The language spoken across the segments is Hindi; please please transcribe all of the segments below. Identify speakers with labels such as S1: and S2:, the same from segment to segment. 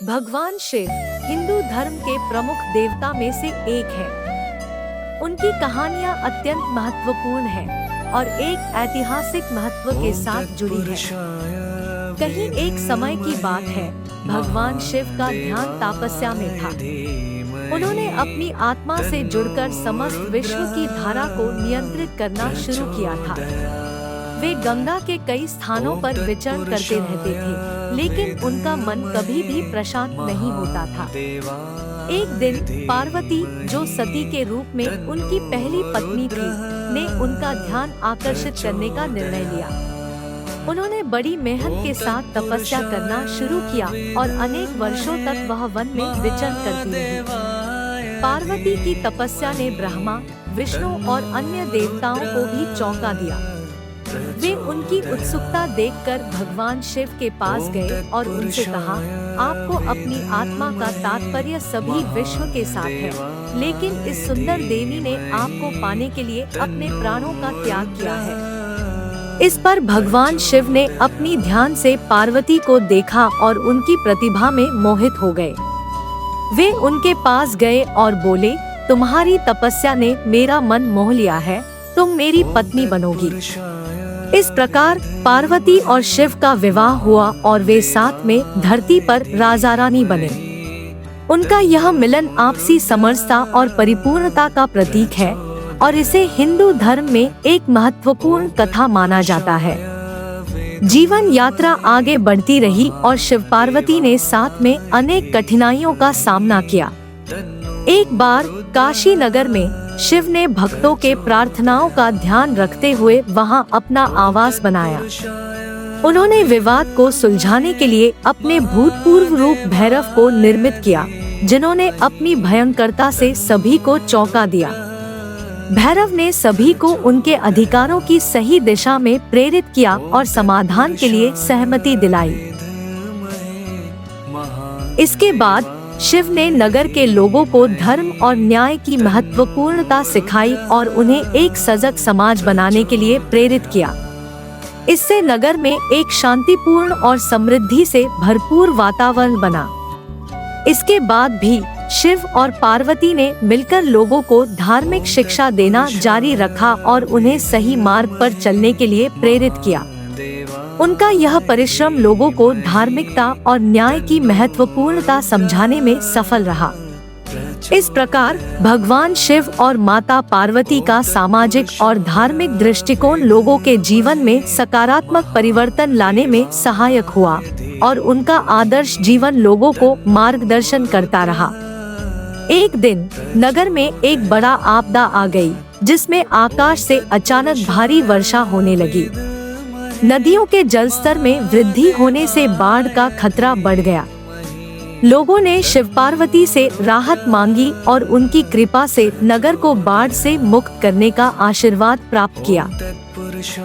S1: भगवान शिव हिंदू धर्म के प्रमुख देवता में से एक है। उनकी कहानियां अत्यंत महत्वपूर्ण हैं और एक ऐतिहासिक महत्व के साथ जुड़ी है। कहीं एक समय की बात है, भगवान शिव का ध्यान तपस्या में था। उन्होंने अपनी आत्मा से जुड़कर समस्त विश्व की धारा को नियंत्रित करना शुरू किया था। वे गंगा के कई स्थानों पर विचरण करते रहते थे, लेकिन उनका मन कभी भी प्रशांत नहीं होता था। एक दिन पार्वती, जो सती के रूप में उनकी पहली पत्नी थी, ने उनका ध्यान आकर्षित करने का निर्णय लिया। उन्होंने बड़ी मेहनत के साथ तपस्या करना शुरू किया और अनेक वर्षों तक वह वन में विचरण करती रही। पार्वती की तपस्या ने ब्रह्मा, विष्णु और अन्य देवताओं को भी चौंका दिया। वे उनकी उत्सुकता देखकर भगवान शिव के पास गए और उनसे कहा, आपको अपनी आत्मा का तात्पर्य सभी विश्व के साथ है, लेकिन इस सुंदर देवी ने आपको पाने के लिए अपने प्राणों का त्याग किया है। इस पर भगवान शिव ने अपनी ध्यान से पार्वती को देखा और उनकी प्रतिभा में मोहित हो गए। वे उनके पास गए और बोले, तुम्हारी तपस्या ने मेरा मन मोह लिया है, तुम मेरी पत्नी बनोगी। इस प्रकार पार्वती और शिव का विवाह हुआ और वे साथ में धरती पर राजा रानी बने। उनका यह मिलन आपसी समरसता और परिपूर्णता का प्रतीक है और इसे हिंदू धर्म में एक महत्वपूर्ण कथा माना जाता है। जीवन यात्रा आगे बढ़ती रही और शिव पार्वती ने साथ में अनेक कठिनाइयों का सामना किया। एक बार काशी नगर में शिव ने भक्तों के प्रार्थनाओं का ध्यान रखते हुए वहां अपना आवास बनाया। उन्होंने विवाद को सुलझाने के लिए अपने भूतपूर्व रूप भैरव को निर्मित किया, जिन्होंने अपनी भयंकरता से सभी को चौंका दिया। भैरव ने सभी को उनके अधिकारों की सही दिशा में प्रेरित किया और समाधान के लिए सहमति दिलाई। इसके बाद शिव ने नगर के लोगों को धर्म और न्याय की महत्वपूर्णता सिखाई और उन्हें एक सजग समाज बनाने के लिए प्रेरित किया। इससे नगर में एक शांतिपूर्ण और समृद्धि से भरपूर वातावरण बना। इसके बाद भी शिव और पार्वती ने मिलकर लोगों को धार्मिक शिक्षा देना जारी रखा और उन्हें सही मार्ग पर चलने के लिए प्रेरित किया। उनका यह परिश्रम लोगों को धार्मिकता और न्याय की महत्वपूर्णता समझाने में सफल रहा। इस प्रकार भगवान शिव और माता पार्वती का सामाजिक और धार्मिक दृष्टिकोण लोगों के जीवन में सकारात्मक परिवर्तन लाने में सहायक हुआ और उनका आदर्श जीवन लोगों को मार्गदर्शन करता रहा। एक दिन नगर में एक बड़ा आपदा आ गई, जिसमें आकाश से अचानक भारी वर्षा होने लगी। नदियों के जलस्तर में वृद्धि होने से बाढ़ का खतरा बढ़ गया। लोगों ने शिव पार्वती से राहत मांगी और उनकी कृपा से नगर को बाढ़ से मुक्त करने का आशीर्वाद प्राप्त किया।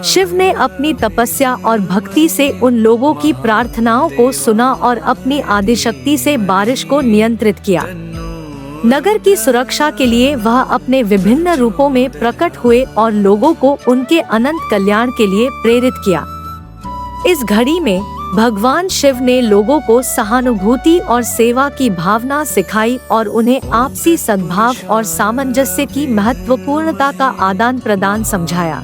S1: शिव ने अपनी तपस्या और भक्ति से उन लोगों की प्रार्थनाओं को सुना और अपनी आदिशक्ति से बारिश को नियंत्रित किया। नगर की सुरक्षा के लिए वह अपने विभिन्न रूपों में प्रकट हुए और लोगों को उनके अनंत कल्याण के लिए प्रेरित किया। इस घड़ी में भगवान शिव ने लोगों को सहानुभूति और सेवा की भावना सिखाई और उन्हें आपसी सद्भाव और सामंजस्य की महत्वपूर्णता का आदान प्रदान समझाया।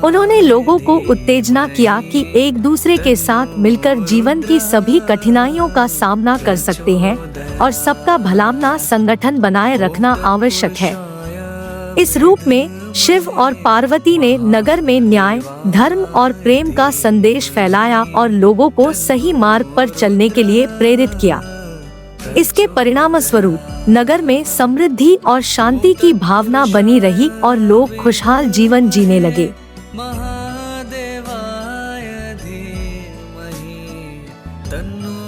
S1: उन्होंने लोगों को उत्तेजना किया कि एक दूसरे के साथ मिलकर जीवन की सभी कठिनाइयों का सामना कर सकते हैं और सबका भलामना संगठन बनाए रखना आवश्यक है। इस रूप में शिव और पार्वती ने नगर में न्याय, धर्म और प्रेम का संदेश फैलाया और लोगों को सही मार्ग पर चलने के लिए प्रेरित किया। इसके परिणाम स्वरूप नगर में समृद्धि और शांति की भावना बनी रही और लोग खुशहाल जीवन जीने लगे।
S2: महादेवाय धीमहि तन्नो